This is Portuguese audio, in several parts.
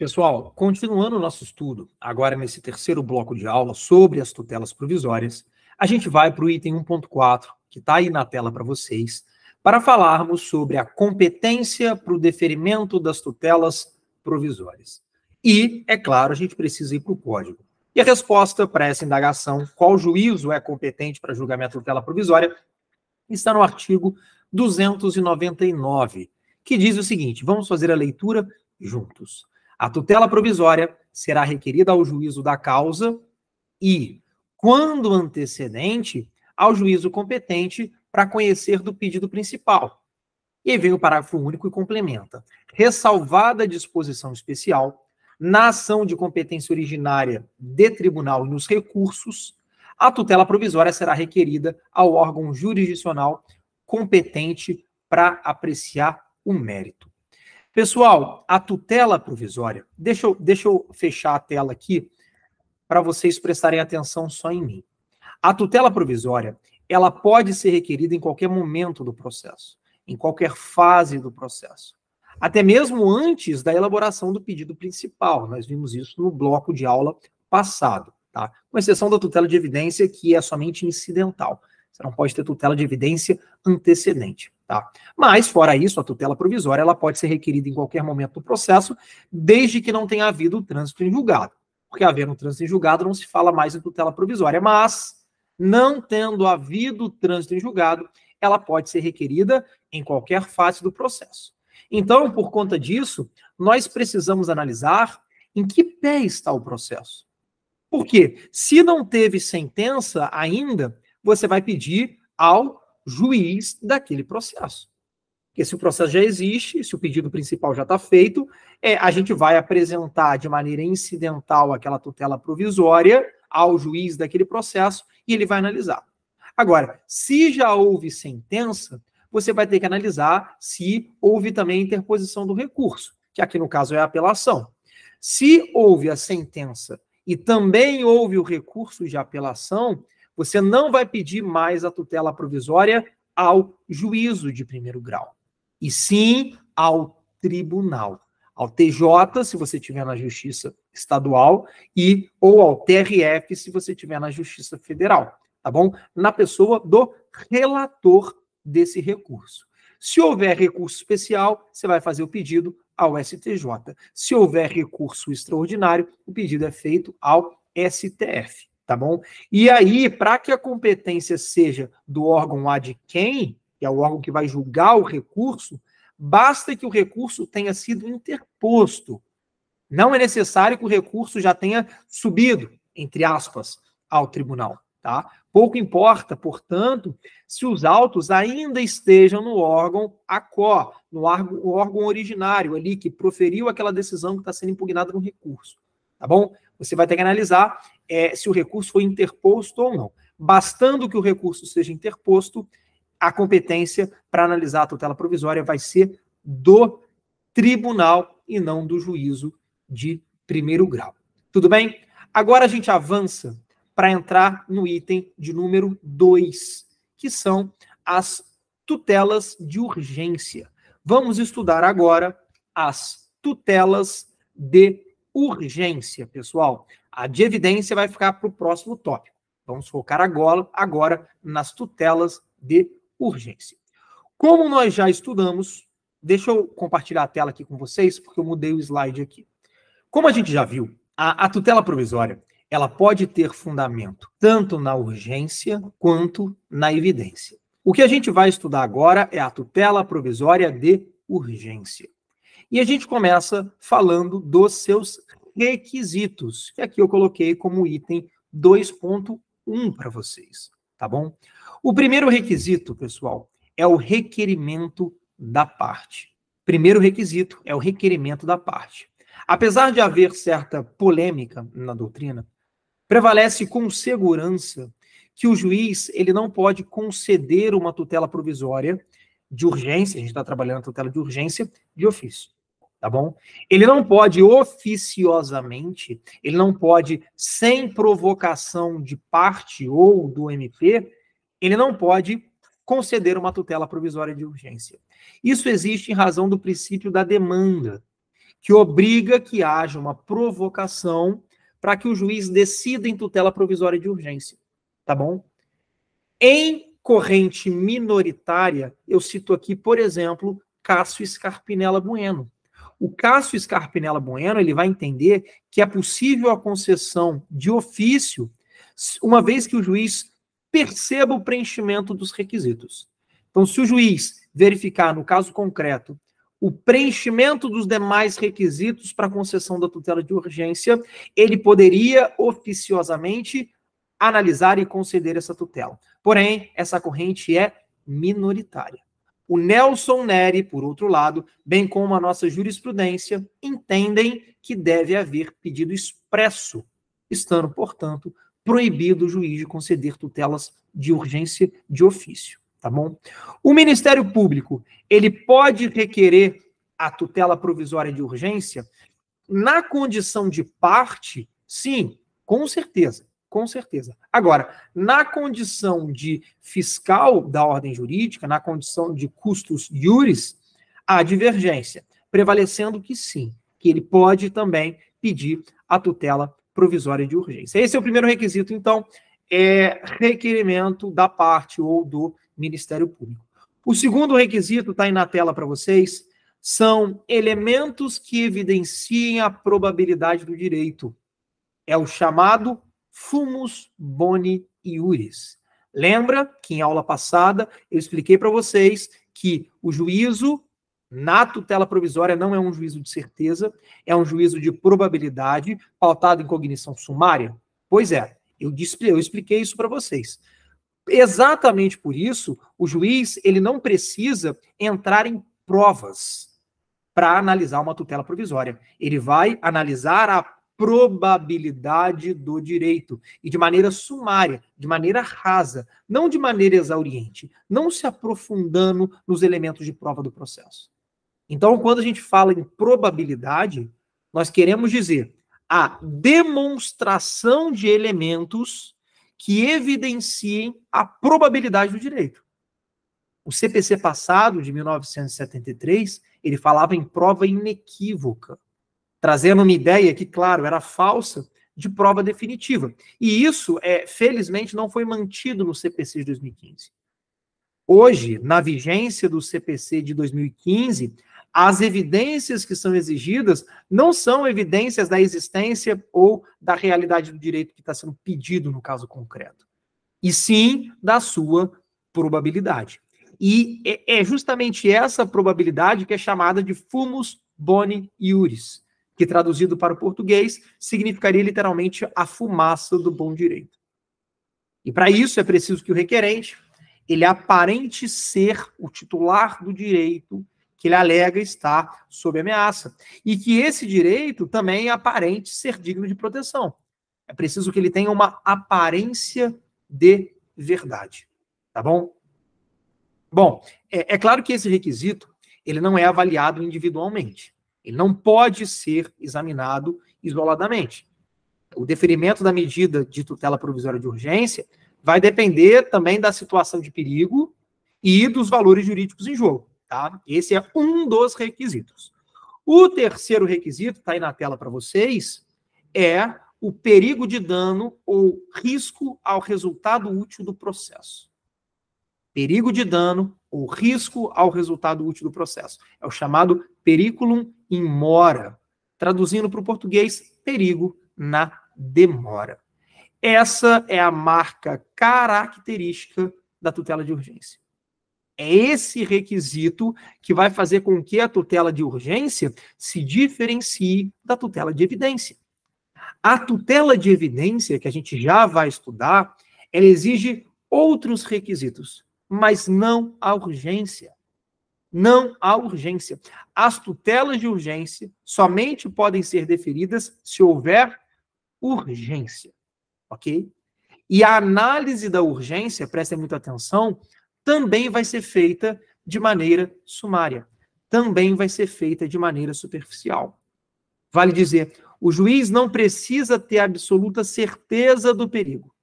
Pessoal, continuando o nosso estudo, agora nesse terceiro bloco de aula sobre as tutelas provisórias, a gente vai para o item 1.4, que está aí na tela para vocês, para falarmos sobre a competência para o deferimento das tutelas provisórias. E, é claro, a gente precisa ir para o código. E a resposta para essa indagação, qual juízo é competente para julgamento da tutela provisória, está no artigo 299, que diz o seguinte, vamos fazer a leitura juntos. A tutela provisória será requerida ao juízo da causa e, quando antecedente, ao juízo competente para conhecer do pedido principal. E aí vem o parágrafo único e complementa. Ressalvada a disposição especial, na ação de competência originária de tribunal e nos recursos, a tutela provisória será requerida ao órgão jurisdicional competente para apreciar o mérito. Pessoal, a tutela provisória, deixa eu fechar a tela aqui para vocês prestarem atenção só em mim. A tutela provisória, ela pode ser requerida em qualquer momento do processo, em qualquer fase do processo, até mesmo antes da elaboração do pedido principal. Nós vimos isso no bloco de aula passado, tá? Com exceção da tutela de evidência, que é somente incidental. Você não pode ter tutela de evidência antecedente, tá? Mas, fora isso, a tutela provisória ela pode ser requerida em qualquer momento do processo, desde que não tenha havido o trânsito em julgado. Porque havendo um trânsito em julgado, não se fala mais em tutela provisória. Mas, não tendo havido trânsito em julgado, ela pode ser requerida em qualquer fase do processo. Então, por conta disso, nós precisamos analisar em que pé está o processo. Por quê? Se não teve sentença ainda, você vai pedir ao juiz daquele processo. Porque se o processo já existe, se o pedido principal já está feito, a gente vai apresentar de maneira incidental aquela tutela provisória ao juiz daquele processo e ele vai analisar. Agora, se já houve sentença, você vai ter que analisar se houve também interposição do recurso, que aqui no caso é a apelação. Se houve a sentença e também houve o recurso de apelação, você não vai pedir mais a tutela provisória ao juízo de primeiro grau, e sim ao tribunal, ao TJ, se você estiver na Justiça Estadual, ou ao TRF, se você estiver na Justiça Federal, tá bom? Na pessoa do relator desse recurso. Se houver recurso especial, você vai fazer o pedido ao STJ. Se houver recurso extraordinário, o pedido é feito ao STF. Tá bom? E aí, para que a competência seja do órgão ad quem, que é o órgão que vai julgar o recurso, basta que o recurso tenha sido interposto. Não é necessário que o recurso já tenha subido, entre aspas, ao tribunal. Tá? Pouco importa, portanto, se os autos ainda estejam no órgão ACO, no órgão originário ali, que proferiu aquela decisão que está sendo impugnada no recurso. Tá bom? Você vai ter que analisar se o recurso foi interposto ou não. Bastando que o recurso seja interposto, a competência para analisar a tutela provisória vai ser do tribunal e não do juízo de primeiro grau. Tudo bem? Agora a gente avança para entrar no item de número 2, que são as tutelas de urgência. Vamos estudar agora as tutelas de urgência, pessoal. A de evidência vai ficar para o próximo tópico. Vamos focar agora nas tutelas de urgência. Como nós já estudamos, deixa eu compartilhar a tela aqui com vocês, porque eu mudei o slide aqui. Como a gente já viu, a tutela provisória, ela pode ter fundamento tanto na urgência quanto na evidência. O que a gente vai estudar agora é a tutela provisória de urgência. E a gente começa falando dos seus requisitos, que aqui eu coloquei como item 2.1 para vocês, tá bom? O primeiro requisito, pessoal, é o requerimento da parte. Primeiro requisito é o requerimento da parte. Apesar de haver certa polêmica na doutrina, prevalece com segurança que o juiz ele não pode conceder uma tutela provisória de urgência, a gente está trabalhando a tutela de urgência, de ofício. Tá bom? Ele não pode oficiosamente, ele não pode, sem provocação de parte ou do MP, ele não pode conceder uma tutela provisória de urgência. Isso existe em razão do princípio da demanda, que obriga que haja uma provocação para que o juiz decida em tutela provisória de urgência, tá bom? Em corrente minoritária, eu cito aqui, por exemplo, Cássio Scarpinella Bueno. O Cássio Scarpinella Bueno, ele vai entender que é possível a concessão de ofício, uma vez que o juiz perceba o preenchimento dos requisitos. Então, se o juiz verificar, no caso concreto, o preenchimento dos demais requisitos para a concessão da tutela de urgência, ele poderia oficiosamente analisar e conceder essa tutela. Porém, essa corrente é minoritária. O Nelson Neri, por outro lado, bem como a nossa jurisprudência, entendem que deve haver pedido expresso, estando, portanto, proibido o juiz de conceder tutelas de urgência de ofício, tá bom? O Ministério Público, ele pode requerer a tutela provisória de urgência na condição de parte? Sim, com certeza. Com certeza. Agora, na condição de fiscal da ordem jurídica, na condição de custos iuris, há divergência, prevalecendo que sim, que ele pode também pedir a tutela provisória de urgência. Esse é o primeiro requisito, então, é requerimento da parte ou do Ministério Público. O segundo requisito, está aí na tela para vocês, são elementos que evidenciem a probabilidade do direito. É o chamado fumus boni iuris. Lembra que em aula passada eu expliquei para vocês que o juízo na tutela provisória não é um juízo de certeza, é um juízo de probabilidade pautado em cognição sumária? Pois é, eu expliquei isso para vocês. Exatamente por isso, o juiz ele não precisa entrar em provas para analisar uma tutela provisória. Ele vai analisar a probabilidade do direito, e de maneira sumária, de maneira rasa, não de maneira exauriente, não se aprofundando nos elementos de prova do processo. Então, quando a gente fala em probabilidade, nós queremos dizer a demonstração de elementos que evidenciem a probabilidade do direito. O CPC passado, de 1973, ele falava em prova inequívoca, trazendo uma ideia que, claro, era falsa, de prova definitiva. E isso, felizmente, não foi mantido no CPC de 2015. Hoje, na vigência do CPC de 2015, as evidências que são exigidas não são evidências da existência ou da realidade do direito que está sendo pedido no caso concreto, e sim da sua probabilidade. E é justamente essa probabilidade que é chamada de fumus boni iuris, que traduzido para o português significaria literalmente a fumaça do bom direito. E para isso é preciso que o requerente ele aparente ser o titular do direito que ele alega estar sob ameaça, e que esse direito também aparente ser digno de proteção. É preciso que ele tenha uma aparência de verdade, tá bom? Bom, é claro que esse requisito ele não é avaliado individualmente. Ele não pode ser examinado isoladamente. O deferimento da medida de tutela provisória de urgência vai depender também da situação de perigo e dos valores jurídicos em jogo, tá? Esse é um dos requisitos. O terceiro requisito, está aí na tela para vocês, é o perigo de dano ou risco ao resultado útil do processo. Perigo de dano ou risco ao resultado útil do processo. É o chamado periculum in mora, traduzindo para o português, perigo na demora. Essa é a marca característica da tutela de urgência. É esse requisito que vai fazer com que a tutela de urgência se diferencie da tutela de evidência. A tutela de evidência, que a gente já vai estudar, ela exige outros requisitos, mas não a urgência. Não há urgência. As tutelas de urgência somente podem ser deferidas se houver urgência, ok? E a análise da urgência, prestem muita atenção, também vai ser feita de maneira sumária. Também vai ser feita de maneira superficial. Vale dizer, o juiz não precisa ter absoluta certeza do perigo.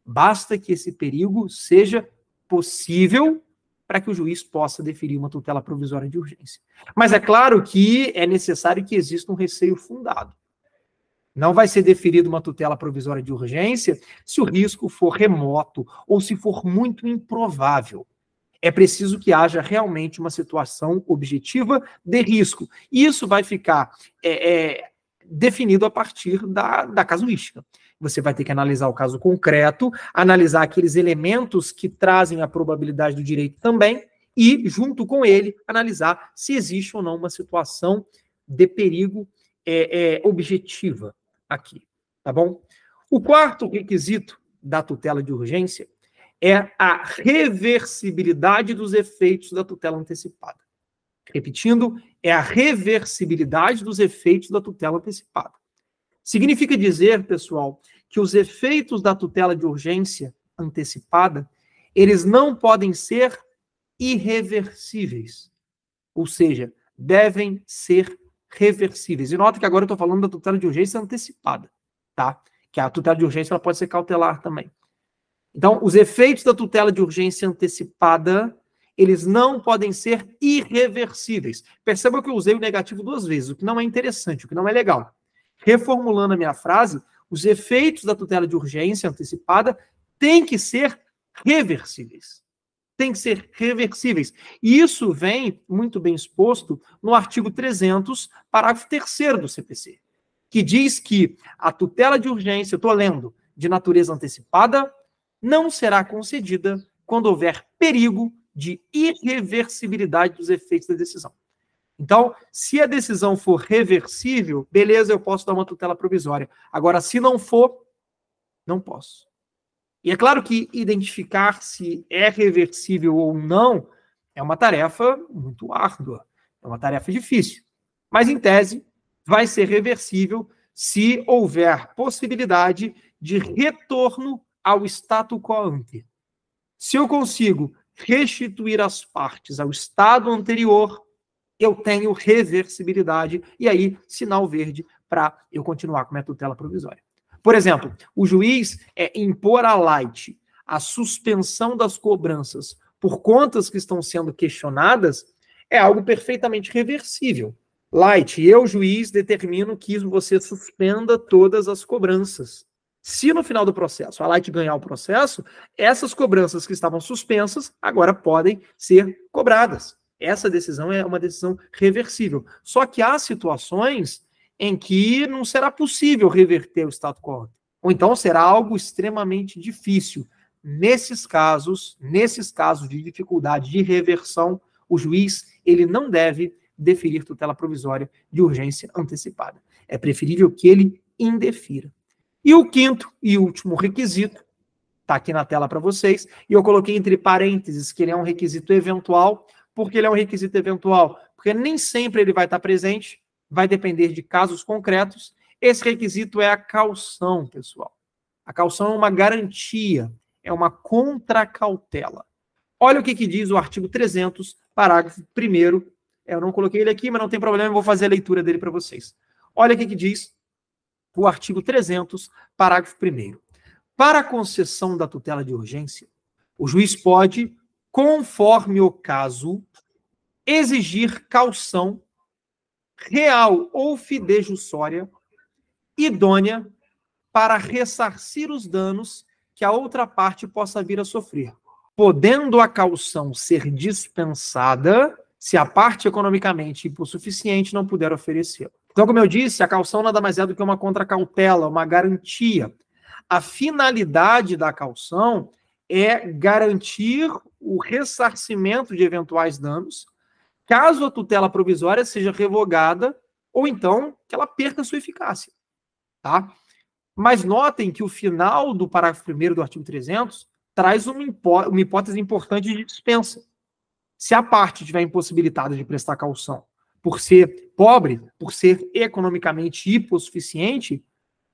Basta que esse perigo seja possível para que o juiz possa deferir uma tutela provisória de urgência. Mas é claro que é necessário que exista um receio fundado. Não vai ser deferida uma tutela provisória de urgência se o risco for remoto ou se for muito improvável. É preciso que haja realmente uma situação objetiva de risco. E isso vai ficar definido a partir da casuística. Você vai ter que analisar o caso concreto, analisar aqueles elementos que trazem a probabilidade do direito também, e, junto com ele, analisar se existe ou não uma situação de perigo objetiva aqui, tá bom? O quarto requisito da tutela de urgência é a reversibilidade dos efeitos da tutela antecipada. Repetindo, é a reversibilidade dos efeitos da tutela antecipada. Significa dizer, pessoal, que os efeitos da tutela de urgência antecipada, eles não podem ser irreversíveis. Ou seja, devem ser reversíveis. E nota que agora eu estou falando da tutela de urgência antecipada, tá? Que a tutela de urgência ela pode ser cautelar também. Então, os efeitos da tutela de urgência antecipada, eles não podem ser irreversíveis. Perceba que eu usei o negativo 2 vezes, o que não é interessante, o que não é legal. Reformulando a minha frase, os efeitos da tutela de urgência antecipada têm que ser reversíveis. Tem que ser reversíveis. E isso vem muito bem exposto no artigo 300, parágrafo 3º do CPC, que diz que a tutela de urgência, eu estou lendo, de natureza antecipada, não será concedida quando houver perigo de irreversibilidade dos efeitos da decisão. Então, se a decisão for reversível, beleza, eu posso dar uma tutela provisória. Agora, se não for, não posso. E é claro que identificar se é reversível ou não é uma tarefa muito árdua, é uma tarefa difícil. Mas, em tese, vai ser reversível se houver possibilidade de retorno ao status quo ante. Se eu consigo restituir as partes ao estado anterior, eu tenho reversibilidade, e aí, sinal verde para eu continuar com a minha tutela provisória. Por exemplo, o juiz impor à Light a suspensão das cobranças por contas que estão sendo questionadas é algo perfeitamente reversível. Light, eu, juiz, determino que você suspenda todas as cobranças. Se no final do processo a Light ganhar o processo, essas cobranças que estavam suspensas agora podem ser cobradas. Essa decisão é uma decisão reversível. Só que há situações em que não será possível reverter o status quo. Ou então será algo extremamente difícil. Nesses casos de dificuldade de reversão, o juiz ele não deve deferir tutela provisória de urgência antecipada. É preferível que ele indefira. E o quinto e último requisito, está aqui na tela para vocês, e eu coloquei entre parênteses que ele é um requisito eventual. Por que ele é um requisito eventual? Porque nem sempre ele vai estar presente, vai depender de casos concretos. Esse requisito é a caução, pessoal. A caução é uma garantia, é uma contracautela. Olha o que diz o artigo 300, parágrafo 1º. Eu não coloquei ele aqui, mas não tem problema, eu vou fazer a leitura dele para vocês. Olha o que diz o artigo 300, parágrafo 1º. Para a concessão da tutela de urgência, o juiz pode, conforme o caso, exigir caução real ou fidejussória idônea para ressarcir os danos que a outra parte possa vir a sofrer, podendo a caução ser dispensada se a parte economicamente hipossuficiente não puder oferecê-la. Então, como eu disse, a caução nada mais é do que uma contracautela, uma garantia. A finalidade da caução é garantir o ressarcimento de eventuais danos, caso a tutela provisória seja revogada, ou então que ela perca sua eficácia. Tá? Mas notem que o final do parágrafo 1º do artigo 300 traz uma hipótese importante de dispensa. Se a parte estiver impossibilitada de prestar caução por ser pobre, por ser economicamente hipossuficiente,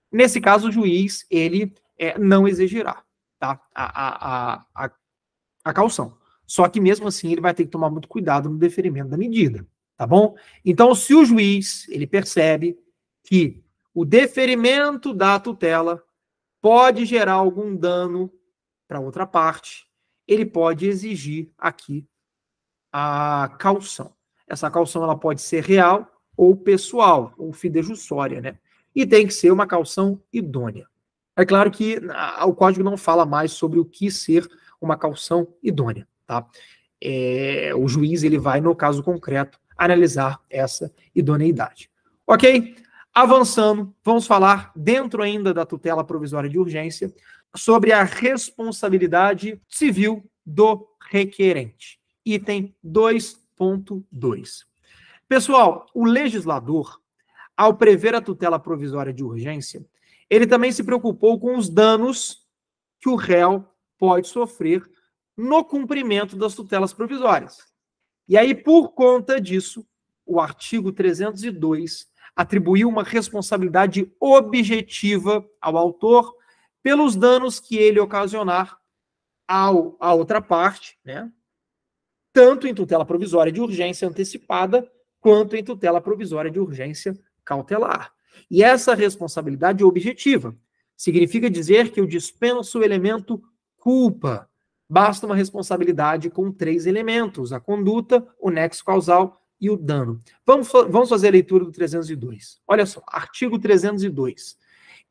nesse caso o juiz ele não exigirá, tá? a caução. Só que mesmo assim ele vai ter que tomar muito cuidado no deferimento da medida, tá bom? Então, se o juiz ele percebe que o deferimento da tutela pode gerar algum dano para outra parte, ele pode exigir aqui a caução. Essa caução ela pode ser real ou pessoal, ou fidejussória, né? E tem que ser uma caução idônea. É claro que o código não fala mais sobre o que ser uma caução idônea, tá? O juiz ele vai, no caso concreto, analisar essa idoneidade. Ok? Avançando, vamos falar, dentro ainda da tutela provisória de urgência, sobre a responsabilidade civil do requerente. Item 2.2. Pessoal, o legislador, ao prever a tutela provisória de urgência, ele também se preocupou com os danos que o réu pode sofrer no cumprimento das tutelas provisórias. E aí, por conta disso, o artigo 302 atribuiu uma responsabilidade objetiva ao autor pelos danos que ele ocasionar à outra parte, né? Tanto em tutela provisória de urgência antecipada, quanto em tutela provisória de urgência cautelar. E essa responsabilidade objetiva significa dizer que eu dispenso o elemento culpa. Basta uma responsabilidade com 3 elementos: a conduta, o nexo causal e o dano. Vamos fazer a leitura do 302. Olha só, artigo 302.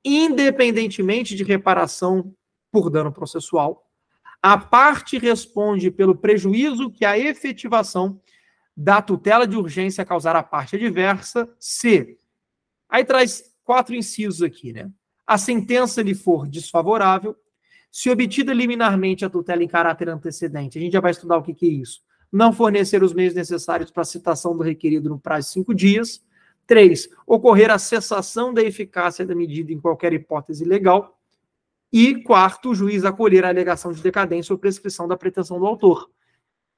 Independentemente de reparação por dano processual, a parte responde pelo prejuízo que a efetivação da tutela de urgência causar à parte adversa, se... Aí traz 4 incisos aqui, né? A sentença lhe for desfavorável, se obtida liminarmente a tutela em caráter antecedente, a gente já vai estudar o que é isso, não fornecer os meios necessários para a citação do requerido no prazo de 5 dias. 3, ocorrer a cessação da eficácia da medida em qualquer hipótese legal. E 4, o juiz acolher a alegação de decadência ou prescrição da pretensão do autor.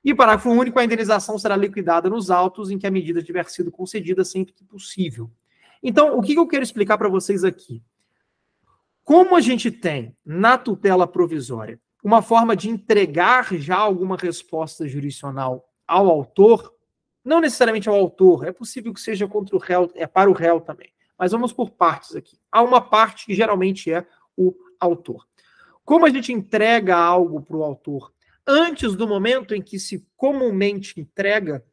E parágrafo único, a indenização será liquidada nos autos em que a medida tiver sido concedida sempre que possível. Então, o que eu quero explicar para vocês aqui? Como a gente tem, na tutela provisória, uma forma de entregar já alguma resposta jurisdicional ao autor, não necessariamente ao autor, é possível que seja contra o réu, para o réu também, mas vamos por partes aqui. Há uma parte que geralmente é o autor. Como a gente entrega algo para o autor antes do momento em que se comumente entrega,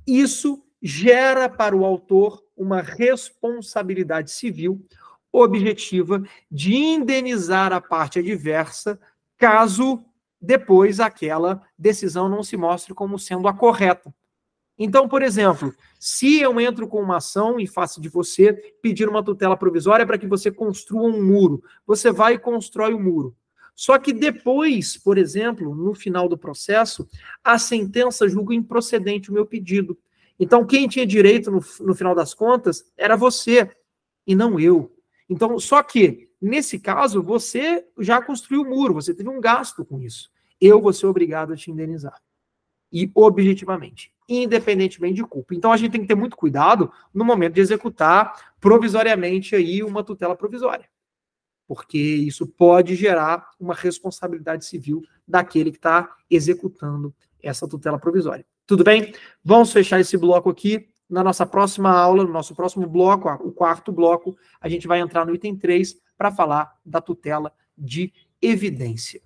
isso gera para o autor uma responsabilidade civil objetiva de indenizar a parte adversa caso depois aquela decisão não se mostre como sendo a correta. Então, por exemplo, se eu entro com uma ação em face de você pedir uma tutela provisória para que você construa um muro, você vai e constrói o muro. Só que depois, por exemplo, no final do processo, a sentença julga improcedente o meu pedido. Então, quem tinha direito no final das contas era você e não eu. Então, só que, nesse caso, você já construiu o muro, você teve um gasto com isso. Eu vou ser obrigado a te indenizar. E objetivamente, independentemente de culpa. Então, a gente tem que ter muito cuidado no momento de executar provisoriamente aí uma tutela provisória. Porque isso pode gerar uma responsabilidade civil daquele que está executando essa tutela provisória. Tudo bem? Vamos fechar esse bloco aqui. Na nossa próxima aula, no nosso próximo bloco, o 4º bloco, a gente vai entrar no item 3 para falar da tutela de evidência.